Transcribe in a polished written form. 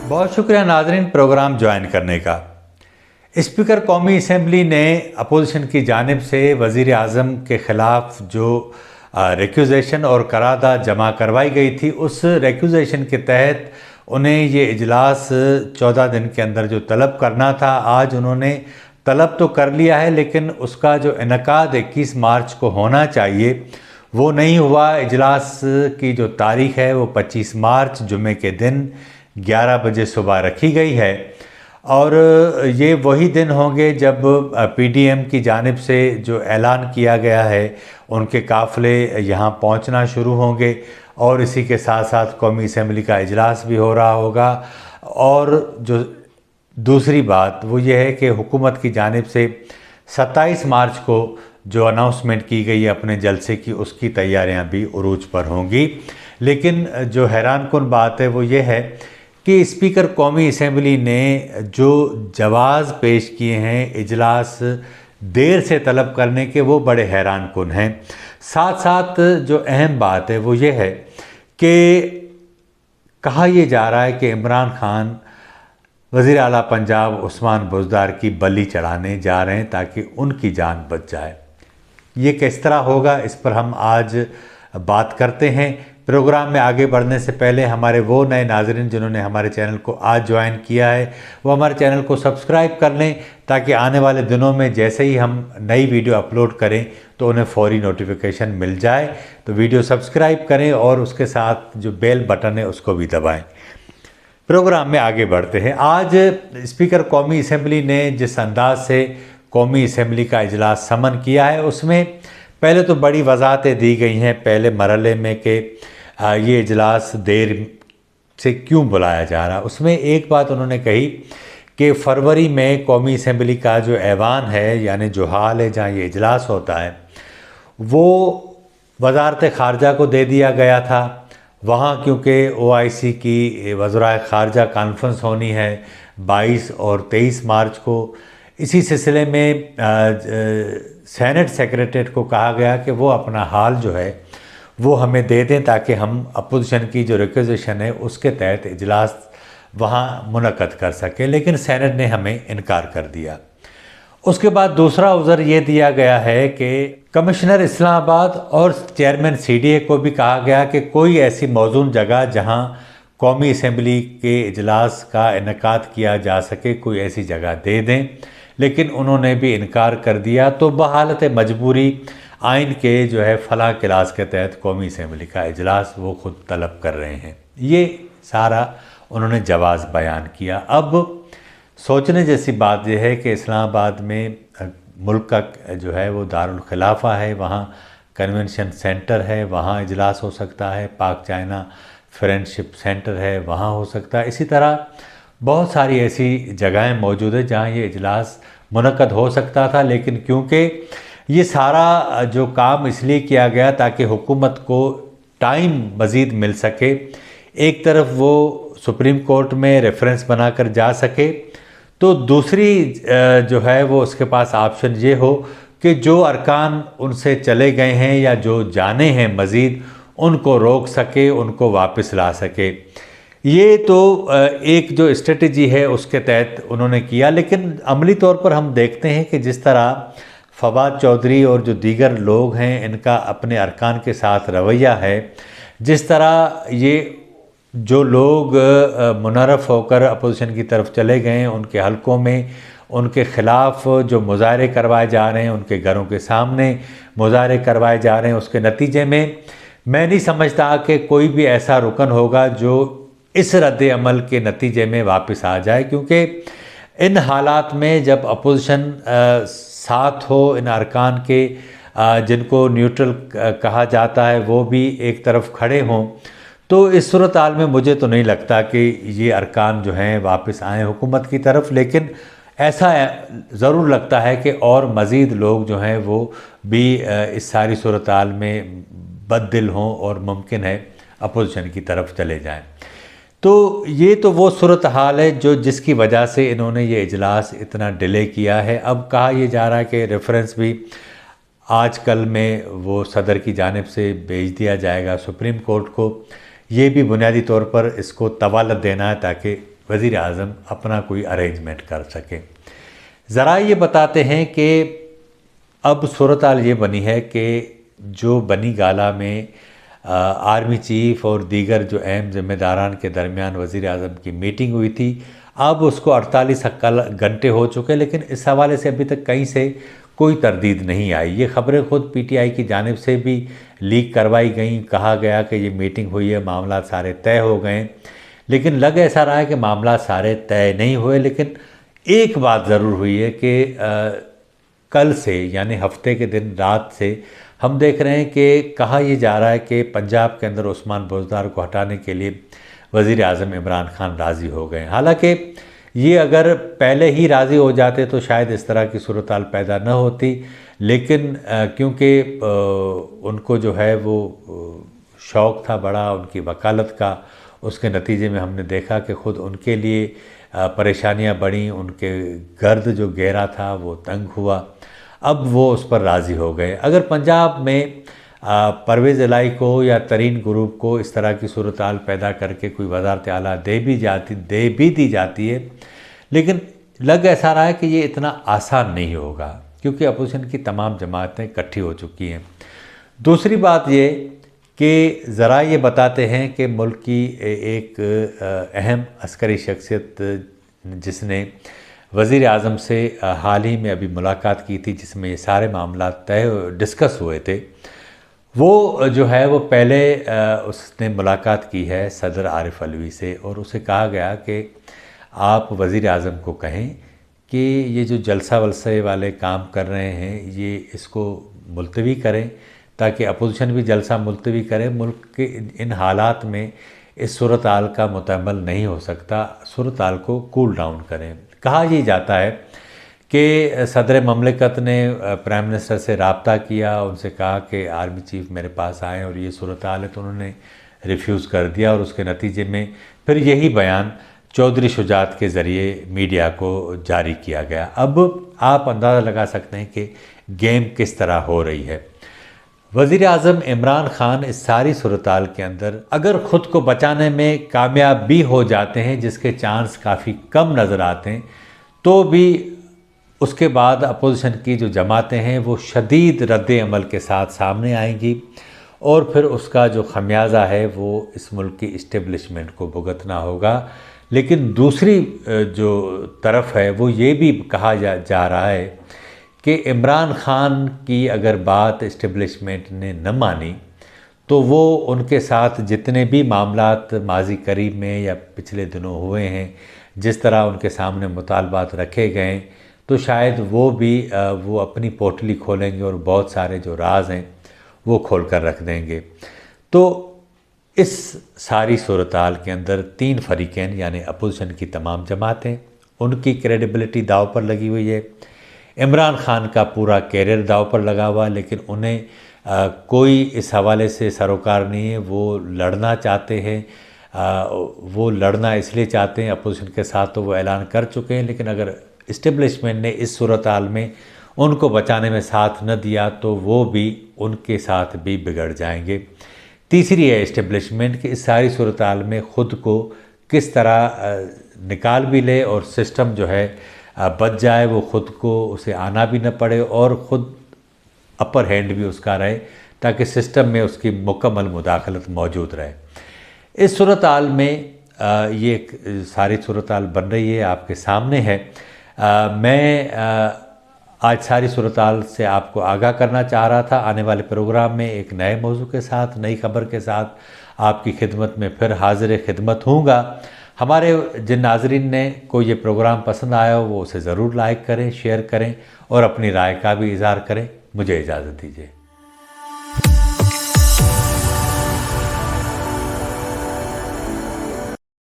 बहुत शुक्रिया नाज़रीन प्रोग्राम ज्वाइन करने का। स्पीकर कौमी असम्बली ने अपोजिशन की जानिब से वज़ीर आज़म के ख़िलाफ़ जो रिक्यूज़ेशन और करारदाद जमा करवाई गई थी, उस रिक्यूज़ेशन के तहत उन्हें ये इजलास 14 दिन के अंदर जो तलब करना था, आज उन्होंने तलब तो कर लिया है, लेकिन उसका जो इनकाद 21 मार्च को होना चाहिए वो नहीं हुआ। इजलास की जो तारीख़ है वो 25 मार्च जुमे के दिन 11 बजे सुबह रखी गई है और ये वही दिन होंगे जब पीडीएम की जानिब से जो ऐलान किया गया है उनके काफ़िले यहाँ पहुँचना शुरू होंगे और इसी के साथ साथ कौमी असम्बली का इजलास भी हो रहा होगा। और जो दूसरी बात वो ये है कि हुकूमत की जानिब से 27 मार्च को जो अनाउंसमेंट की गई है अपने जलसे की, उसकी तैयारियां भी उरूज पर होंगी। लेकिन जो हैरानकुन बात है वो ये है कि स्पीकर कौमी असम्बली ने जो जवाज़ पेश किए हैं इजलास देर से तलब करने के, वो बड़े हैरानकुन हैं। साथ साथ जो अहम बात है वो ये है कि कहा यह जा रहा है कि इमरान खान वज़ीर आला पंजाब उस्मान बुज़दार की बलि चढ़ाने जा रहे हैं ताकि उनकी जान बच जाए। ये किस तरह होगा, इस पर हम आज बात करते हैं। प्रोग्राम में आगे बढ़ने से पहले हमारे वो नए नाज़रीन जिन्होंने हमारे चैनल को आज ज्वाइन किया है वो हमारे चैनल को सब्सक्राइब कर लें ताकि आने वाले दिनों में जैसे ही हम नई वीडियो अपलोड करें तो उन्हें फ़ौरी नोटिफिकेशन मिल जाए। तो वीडियो सब्सक्राइब करें और उसके साथ जो बेल बटन है उसको भी दबाएँ। प्रोग्राम में आगे बढ़ते हैं। आज स्पीकर कौमी असम्बली ने जिस अंदाज से कौमी असम्बली का इजलास समन किया है उसमें पहले तो बड़ी वजाहतें दी गई हैं पहले मरहले में कि ये इजलास देर से क्यों बुलाया जा रहा। उसमें एक बात उन्होंने कही कि फरवरी में कौमी असम्बली का जो ऐवान है यानी जो हाल है जहाँ ये इजलास होता है वो वजारत ख़ारजा को दे दिया गया था। वहाँ क्योंकि OIC की वज़राए ख़ारजा कॉन्फ्रेंस होनी है 22 और 23 मार्च को, इसी सिलसिले में सेनेट सेक्रेटरीट को कहा गया कि वो अपना हाल जो है वो हमें दे दें ताकि हम अपोजिशन की जो रिक्वेजिशन है उसके तहत इजलास वहाँ मुनक़द कर सकें, लेकिन सेनेट ने हमें इनकार कर दिया। उसके बाद दूसरा उज़र ये दिया गया है कि कमिश्नर इस्लामाबाद और चेयरमैन CDA को भी कहा गया कि कोई ऐसी मौजूद जगह जहाँ कौमी असम्बली के इजलास का इनकाद किया जा सके कोई ऐसी जगह दे दें, लेकिन उन्होंने भी इनकार कर दिया। तो बहालत मजबूरी आइन के जो है फलाह क्लास के तहत कौमी असम्बली का इजलास वो ख़ुद तलब कर रहे हैं। ये सारा उन्होंने जवाज़ बयान किया। अब सोचने जैसी बात यह है कि इस्लामाबाद में मुल्क का जो है वो दारुल खिलाफा है, वहाँ कन्वेंशन सेंटर है, वहाँ इजलास हो सकता है, पाक चाइना फ्रेंडशिप सेंटर है वहाँ हो सकता है। इसी तरह बहुत सारी ऐसी जगहें मौजूद है जहाँ ये इजलास मुनक़द हो सकता था, लेकिन क्योंकि ये सारा जो काम इसलिए किया गया ताकि हुकूमत को टाइम मज़ीद मिल सके, एक तरफ वो सुप्रीम कोर्ट में रेफरेंस बनाकर जा सके, तो दूसरी जो है वो उसके पास ऑप्शन ये हो कि जो अरकान उनसे चले गए हैं या जो जाने हैं मज़ीद उनको रोक सके, उनको वापस ला सके। ये तो एक जो स्ट्रेटजी है उसके तहत उन्होंने किया, लेकिन अमली तौर पर हम देखते हैं कि जिस तरह फवाद चौधरी और जो दीगर लोग हैं इनका अपने अरकान के साथ रवैया है, जिस तरह ये जो लोग मुनरफ़ होकर अपोजिशन की तरफ चले गए हैं उनके हलकों में उनके ख़िलाफ़ जो मुज़ाहरे करवाए जा रहे हैं, उनके घरों के सामने मुज़ाहरे करवाए जा रहे हैं, उसके नतीजे में मैं नहीं समझता कि कोई भी ऐसा रुकन होगा जो इस रद्द अमल के नतीजे में वापस आ जाए, क्योंकि इन हालात में जब अपोजिशन साथ हो, इन अरकान के जिनको न्यूट्रल कहा जाता है वो भी एक तरफ खड़े हों, तो इस सूरत हाल में मुझे तो नहीं लगता कि ये अरकान जो हैं वापस आएँ हुकूमत की तरफ। लेकिन ऐसा ज़रूर लगता है कि और मज़ीद लोग जो हैं वो भी इस सारी सूरत हाल में बददिल हों और मुमकिन है अपोजिशन की तरफ चले जाएं। तो ये तो वो सूरत हाल है जो जिसकी वजह से इन्होंने ये इजलास इतना डिले किया है। अब कहा यह जा रहा है कि रेफरेंस भी आज कल में वो सदर की जानिब से भेज दिया जाएगा सुप्रीम कोर्ट को। ये भी बुनियादी तौर पर इसको तवालत देना है ताकि وزیر اعظم اپنا کوئی ارینجمنٹ کر سکیں۔ ذرائع یہ بتاتے ہیں کہ اب صورتحال یہ بنی ہے کہ جو بنی گالہ میں آرمی چیف اور دیگر جو اہم ذمہ داران کے درمیان وزیر اعظم کی میٹنگ ہوئی تھی، اب اس کو 48 گھنٹے ہو چکے، لیکن اس حوالے سے ابھی تک کہیں سے کوئی تردید نہیں آئی۔ یہ خبریں خود پی ٹی آئی کی جانب سے بھی لیک کروائی گئیں، کہا گیا کہ یہ میٹنگ ہوئی ہے، معاملات سارے طے ہو گئے، لیکن لگ ایسا رہا ہے کہ معاملات سارے طے نہیں ہوئے۔ لیکن ایک بات ضرور ہوئی ہے کہ کل سے یعنی ہفتے کے دن رات سے ہم دیکھ رہے ہیں کہ کہا یہ جا رہا ہے کہ پنجاب کے اندر عثمان بزدار کو ہٹانے کے لیے وزیر اعظم عمران خان راضی ہو گئے۔ حالانکہ یہ اگر پہلے ہی راضی ہو جاتے تو شاید اس طرح کی صورتحال پیدا نہ ہوتی، لیکن کیونکہ ان کو جو ہے وہ شوق تھا بڑا ان کی وکالت کا، اس کے نتیجے میں ہم نے دیکھا کہ خود ان کے لیے پریشانیاں بڑھیں، ان کے گرد جو گہرا تھا وہ تنگ ہوا، اب وہ اس پر راضی ہو گئے۔ اگر پنجاب میں پرویز الہی کو یا ترین گروپ کو اس طرح کی صورتحال پیدا کر کے کوئی وزارت اعلیٰ دے بھی دی جاتی ہے، لیکن لگ ایسا رہا ہے کہ یہ اتنا آسان نہیں ہوگا، کیونکہ اپوزیشن کی تمام جماعتیں اکٹھی ہو چکی ہیں۔ دوسری بات یہ کہ ذرائع یہ بتاتے ہیں کہ ملک کی ایک اہم عسکری شخصیت جس نے وزیر اعظم سے حال ہی میں ابھی ملاقات کی تھی، جس میں یہ سارے معاملات ڈسکس ہوئے تھے، وہ جو ہے وہ پہلے اس نے ملاقات کی ہے صدر عارف علوی سے، اور اسے کہا گیا کہ آپ وزیر اعظم کو کہیں کہ یہ جو جلسہ ولسے والے کام کر رہے ہیں یہ اس کو ملتوی کریں، تاکہ اپوزیشن بھی جلسہ ملتوی کرے۔ ملک کے ان حالات میں اس صورتحال کا متحمل نہیں ہو سکتا، صورتحال کو کول ڈاؤن کریں۔ کہا یہ جاتا ہے کہ صدر مملکت نے پرائم منسٹر سے رابطہ کیا، ان سے کہا کہ آرمی چیف میرے پاس آئیں اور یہ صورتحال ہے، تو انہوں نے ریفیوز کر دیا، اور اس کے نتیجے میں پھر یہی بیان چودھری شجاعت کے ذریعے میڈیا کو جاری کیا گیا۔ اب آپ اندازہ لگا سکتے ہیں کہ گیم کس طرح ہو رہی ہے۔ وزیر اعظم عمران خان اس ساری صورتحال کے اندر اگر خود کو بچانے میں کامیاب بھی ہو جاتے ہیں، جس کے چانس کافی کم نظر آتے ہیں، تو بھی اس کے بعد اپوزیشن کی جو جماعتیں ہیں وہ شدید رد عمل کے ساتھ سامنے آئیں گی، اور پھر اس کا جو خمیازہ ہے وہ اس ملک کی اسٹیبلشمنٹ کو بھگتنا ہوگا۔ لیکن دوسری جو طرف ہے وہ یہ بھی کہا جا رہا ہے کہ عمران خان کی اگر بات اسٹیبلشمنٹ نے نہ مانی تو وہ ان کے ساتھ جتنے بھی معاملات ماضی قریب میں یا پچھلے دنوں ہوئے ہیں، جس طرح ان کے سامنے مطالبات رکھے گئے، تو شاید وہ بھی وہ اپنی پوٹلی کھولیں گے اور بہت سارے جو راز ہیں وہ کھول کر رکھ دیں گے۔ تو اس ساری صورتحال کے اندر تین فریقین یعنی اپوزیشن کی تمام جماعتیں، ان کی کریڈیبلٹی داؤ پر لگی ہوئی ہے، عمران خان کا پورا کیریئر داؤ پر لگا ہوا، لیکن انہیں کوئی اس حوالے سے سروکار نہیں ہے۔ وہ لڑنا چاہتے ہیں، وہ لڑنا اس لیے چاہتے ہیں اپوزیشن کے ساتھ، تو وہ اعلان کر چکے ہیں، لیکن اگر اسٹیبلشمنٹ نے اس صورتحال میں ان کو بچانے میں ساتھ نہ دیا تو وہ بھی ان کے ساتھ بھی بگڑ جائیں گے۔ تیسری ہے اسٹیبلشمنٹ کہ اس ساری صورتحال میں خود کو کس طرح نکال بھی لے اور سسٹم جو ہے بچ جائے، وہ خود کو اسے آنا بھی نہ پڑے اور خود اپر ہینڈ بھی اس کا رہے، تاکہ سسٹم میں اس کی مکمل مداخلت موجود رہے۔ اس صورتحال میں یہ ساری صورتحال بن رہی ہے، آپ کے سامنے ہے۔ میں آج ساری صورتحال سے آپ کو آگاہ کرنا چاہ رہا تھا۔ آنے والے پروگرام میں ایک نئے موضوع کے ساتھ، نئی خبر کے ساتھ آپ کی خدمت میں پھر حاضر خدمت ہوں گا۔ ہمارے جن ناظرین نے کو یہ پروگرام پسند آیا ہو وہ اسے ضرور لائک کریں، شیئر کریں اور اپنی رائے کا بھی اظہار کریں۔ مجھے اجازت دیجیے۔